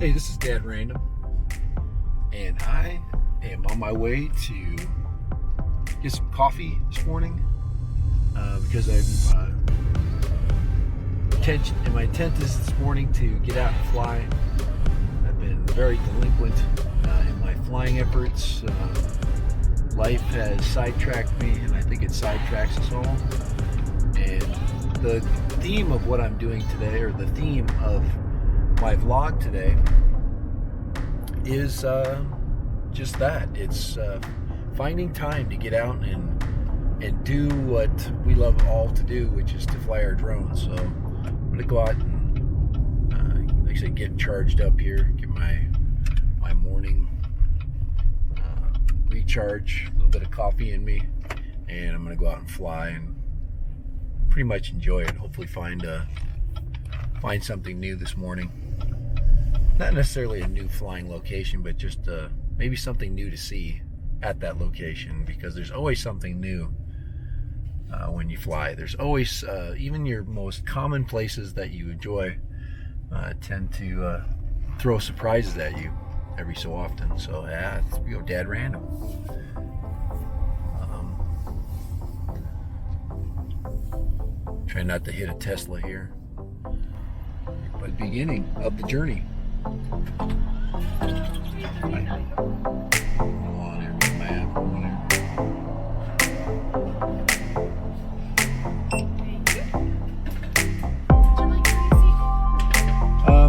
Hey, this is Dad Random, and I am on my way to get some coffee this morning because my intent is this morning to get out and fly. I've been very delinquent in my flying efforts. Life has sidetracked me, and I think it sidetracks us all. And the theme of what I'm doing today, or the theme of my vlog today, is just that. It's finding time to get out and do what we love all to do, which is to fly our drones. So I'm gonna go out and like I said, get charged up here, get my morning recharge, a little bit of coffee in me, and I'm gonna go out and fly and pretty much enjoy it. Hopefully find something new this morning. Not necessarily a new flying location, but just maybe something new to see at that location, because there's always something new when you fly. There's always, even your most common places that you enjoy tend to throw surprises at you every so often. So yeah, it's real Dad Random. Try not to hit a Tesla here. But beginning of the journey.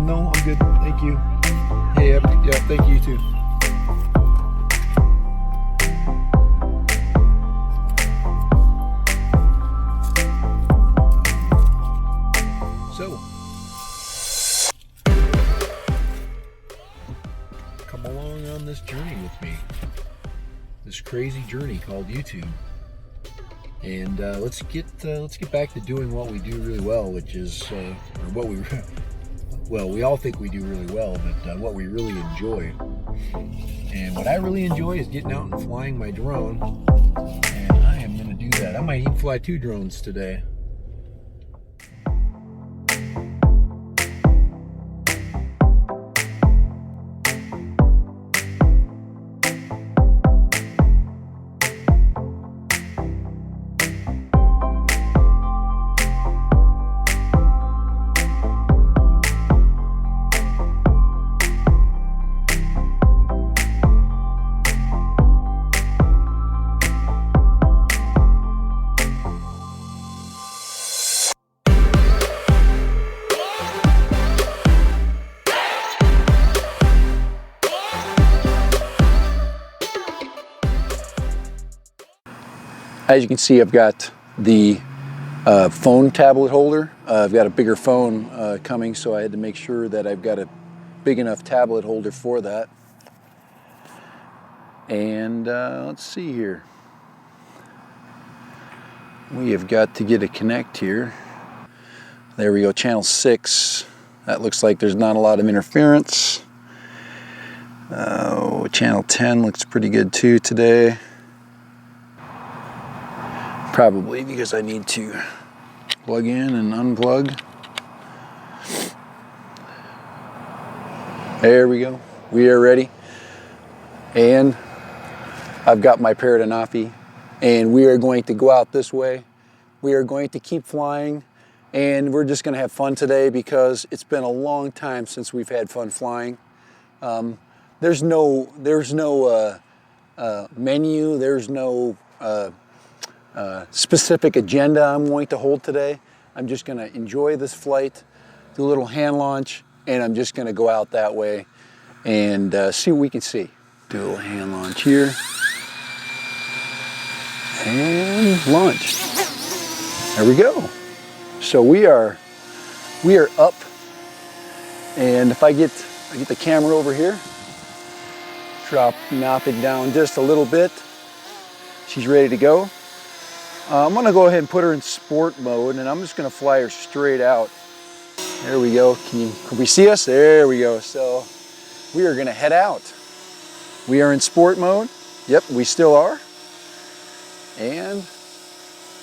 No, I'm good. Thank you. Hey, yeah, thank you too. So, come along on this journey with me. This crazy journey called YouTube. And let's get back to doing what we do really well, which is we all think we do really well, but what we really enjoy. And what I really enjoy is getting out and flying my drone, and I am going to do that. I might even fly 2 drones today. As you can see, I've got the phone tablet holder. I've got a bigger phone coming, so I had to make sure that I've got a big enough tablet holder for that. And let's see here. We have got to get a connect here. There we go, channel 6. That looks like there's not a lot of interference. Channel 10 looks pretty good too today. Probably because I need to plug in and unplug. There we go. We are ready. And I've got my Parrot Anafi, and we are going to go out this way. We are going to keep flying, and we're just going to have fun today because it's been a long time since we've had fun flying. There's no menu. There's no specific agenda I'm going to hold today. I'm just going to enjoy this flight, do a little hand launch, and I'm just going to go out that way and see what we can see. Do a little hand launch here and launch. There we go. So we are up, and if I get I get the camera over here. Drop Anafi down just a little bit. She's ready to go. I'm gonna go ahead and put her in sport mode, and I'm just gonna fly her straight out. There we go. Can we see us? There we go. So we are gonna head out. We are in sport mode. Yep, we still are. And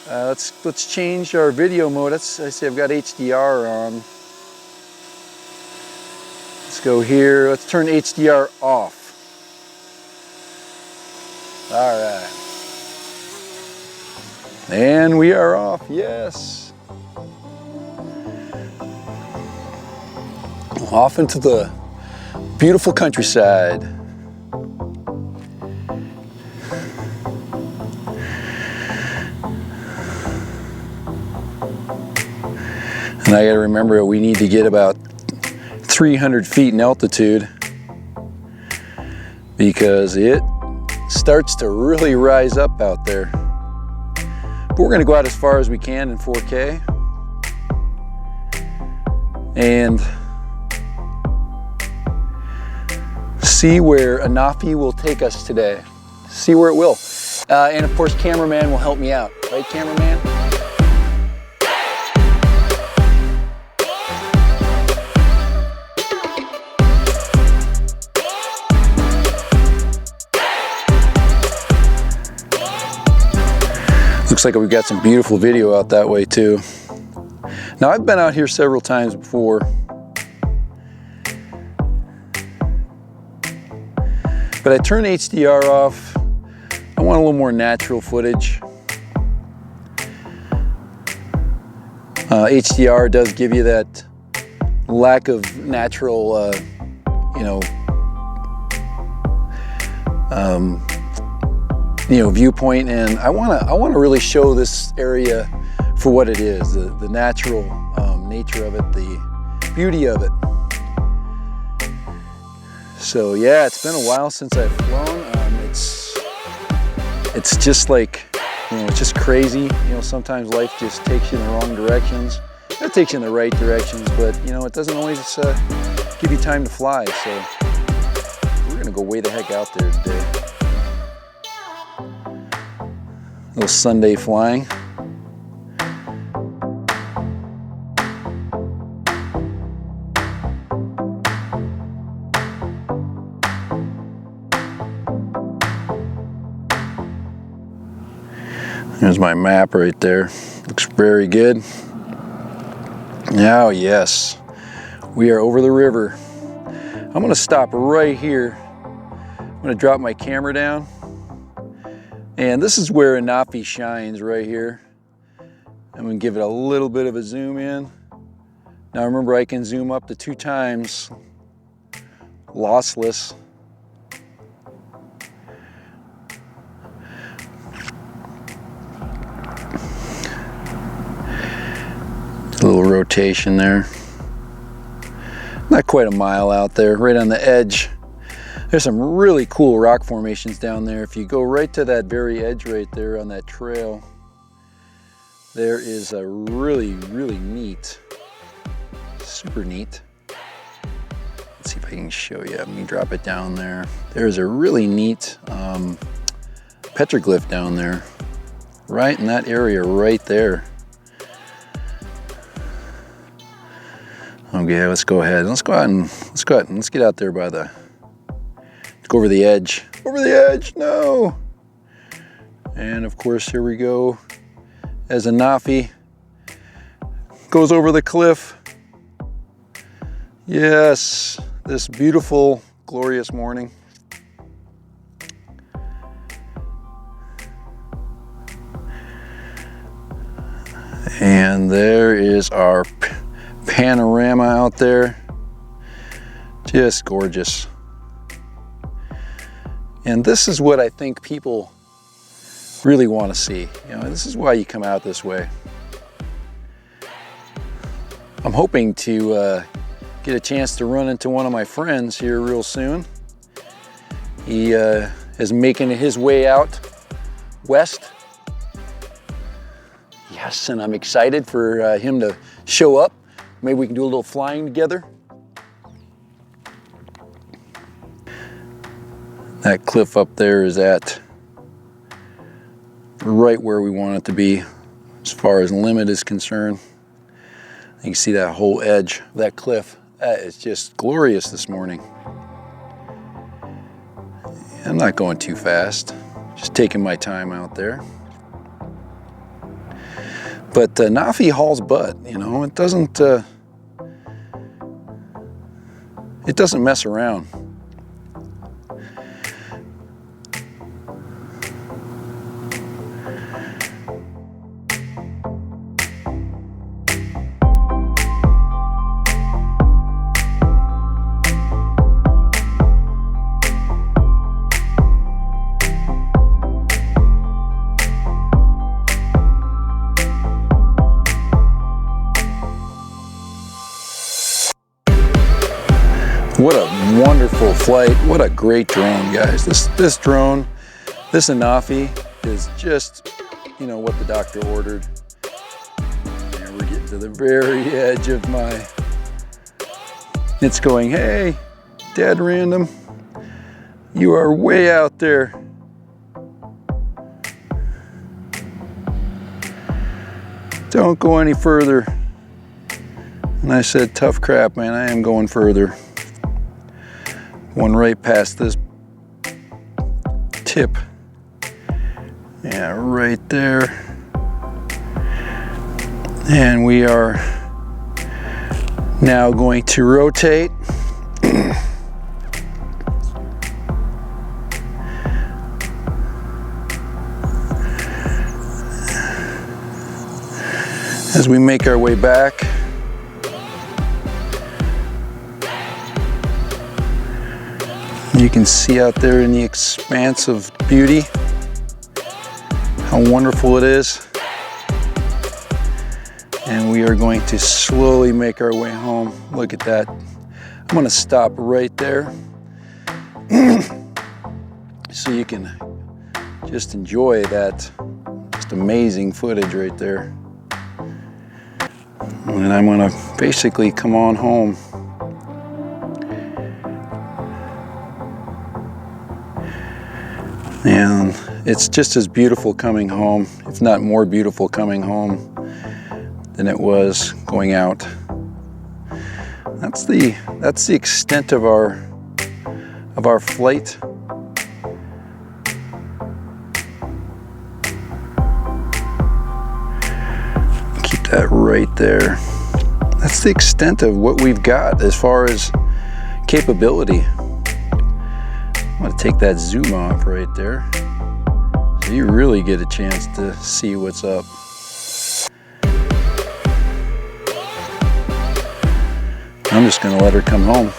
let's change our video mode. I see I've got HDR on. Let's go here. Let's turn HDR off. All right. And we are off. Yes. Off into the beautiful countryside. And I gotta remember we need to get about 300 feet in altitude because it starts to really rise up out there. But we're gonna go out as far as we can in 4K. And see where Anafi will take us today. See where it will. And of course, cameraman will help me out. Right, cameraman? Looks like we've got some beautiful video out that way too. Now I've been out here several times before. But I turn HDR off. I want a little more natural footage. HDR does give you that lack of natural, viewpoint, and I want to really show this area for what it is, the natural nature of it, the beauty of it. So yeah, it's been a while since I've flown. It's just like, it's just crazy. Sometimes life just takes you in the wrong directions. It takes you in the right directions, but it doesn't always give you time to fly. So we're gonna go way the heck out there today. A little Sunday flying. There's my map right there. Looks very good. Now, yes, we are over the river. I'm gonna stop right here. I'm gonna drop my camera down. And this is where Anafi shines right here. I'm gonna give it a little bit of a zoom in. Now remember, I can zoom up to 2 times, lossless. A little rotation there. Not quite a mile out there, right on the edge. There's some really cool rock formations down there. If you go right to that very edge right there on that trail, there is a really, really neat, super neat. Let's see if I can show you. Let me drop it down there. There's a really neat petroglyph down there, right in that area right there. Okay, let's go ahead. Let's get out there by the, go over the edge. Over the edge, no! And of course, here we go. As Anafi goes over the cliff. Yes, this beautiful, glorious morning. And there is our panorama out there. Just gorgeous. And this is what I think people really want to see. This is why you come out this way. I'm hoping to get a chance to run into one of my friends here real soon. He is making his way out west. Yes, and I'm excited for him to show up. Maybe we can do a little flying together. That cliff up there is at right where we want it to be as far as limit is concerned. You can see that whole edge of that cliff. That is just glorious this morning. I'm not going too fast, just taking my time out there. But Anafi hauls butt, you know, it doesn't mess around. What a wonderful flight. What a great drone, guys. This drone, this Anafi is just, you know, what the doctor ordered. And we're getting to the very edge of my, it's going, hey, Dad Random, you are way out there. Don't go any further. And I said, tough crap, man, I am going further. One right past this tip. Yeah, right there. And we are now going to rotate. As we make our way back. You can see out there in the expanse of beauty how wonderful it is. And we are going to slowly make our way home. Look at that. I'm going to stop right there so you can just enjoy that just amazing footage right there. And I'm going to basically come on home. And it's just as beautiful coming home, if not more beautiful coming home than it was going out. That's the extent of our flight. Keep that right there. That's the extent of what we've got as far as capability. I'm going to take that zoom off right there so you really get a chance to see what's up. I'm just going to let her come home.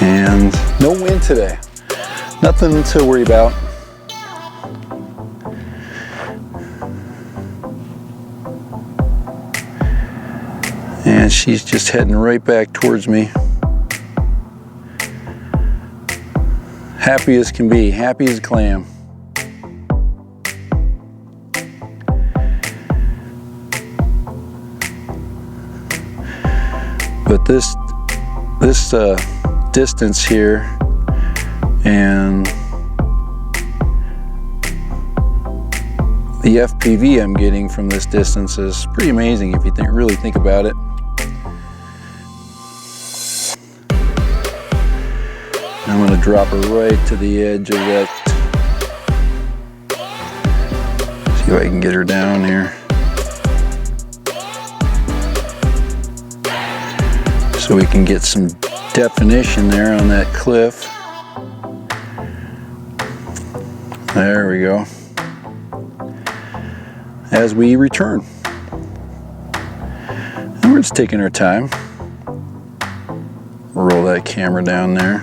And no wind today. Nothing to worry about. And she's just heading right back towards me. Happy as can be, happy as a clam. But this distance here and the FPV I'm getting from this distance is pretty amazing if you really think about it. I'm going to drop her right to the edge of that. See if I can get her down here. So we can get some definition there on that cliff. There we go. As we return. And we're just taking our time. Roll that camera down there.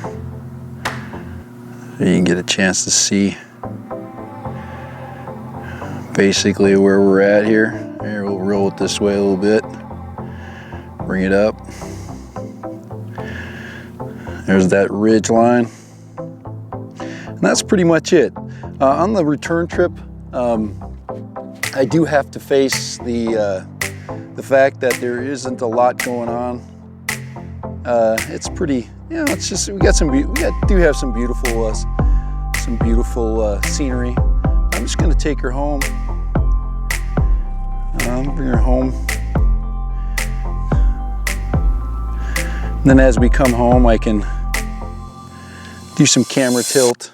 So you can get a chance to see basically where we're at here. Here, we'll roll it this way a little bit. Bring it up. There's that ridge line. And that's pretty much it. On the return trip, I do have to face the the fact that there isn't a lot going on. It's pretty, you know, it's just, we do have some beautiful scenery. I'm just gonna take her home. Bring her home. And then as we come home, I can do some camera tilt.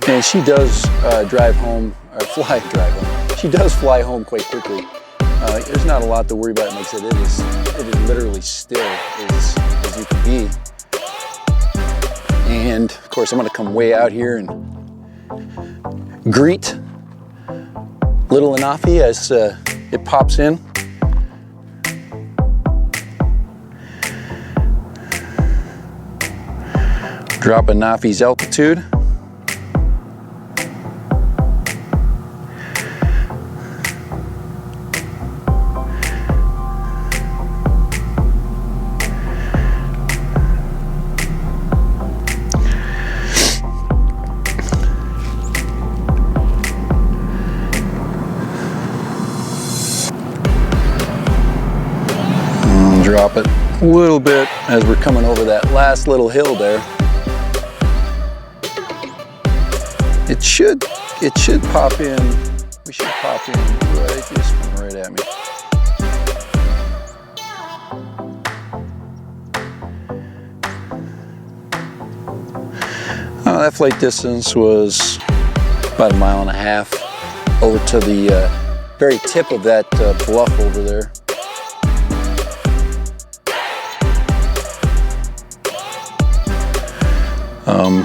And she does drive home. She does fly home quite quickly. There's not a lot to worry about. It makes it is literally still as you can be. And of course, I'm going to come way out here and greet little Anafi as it pops in. Drop Anafi's altitude. Drop it a little bit as we're coming over that last little hill there. It should pop in. We should pop in right, just come right at me. That flight distance was about 1.5 miles over to the very tip of that bluff over there.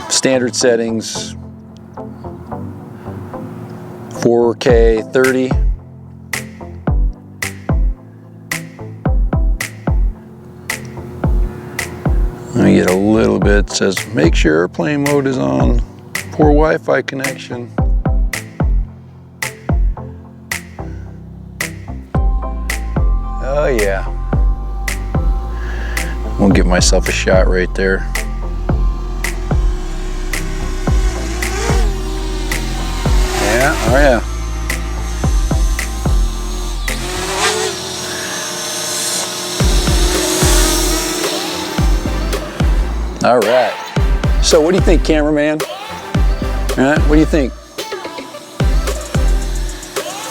Standard settings, 4K 30. Let me get a little bit. It says make sure airplane mode is on. Poor Wi-Fi connection. Oh yeah. I'll give myself a shot right there. Yeah, oh yeah. All right. So what do you think, cameraman? What do you think?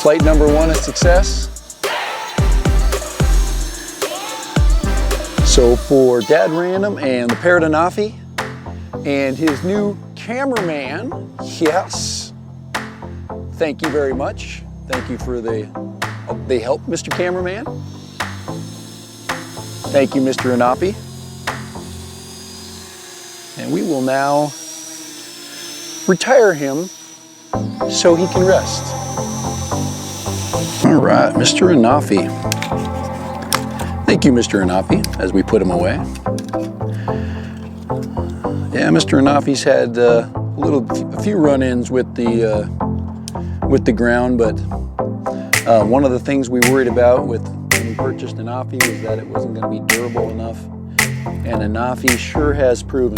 Flight number 1 a success? So for Dad Random and the Parrot Anafi and his new cameraman, yes. Thank you very much. Thank you for the help, Mr. Cameraman. Thank you, Mr. Anafi. And we will now retire him so he can rest. All right, Mr. Anafi. Thank you, Mr. Anafi, as we put him away. Yeah, Mr. Anafi's had a few run-ins with the ground, but one of the things we worried about when we purchased Anafi was that it wasn't going to be durable enough, and Anafi sure has proven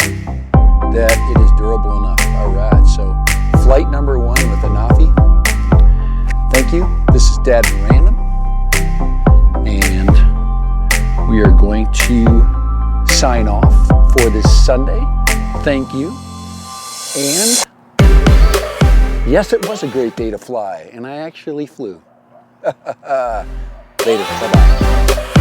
that it is durable enough. All right, so flight number 1 with Anafi. Thank you. This is Dad Random, and we are going to sign off for this Sunday. Thank you, and yes, it was a great day to fly, and I actually flew. Later, bye-bye.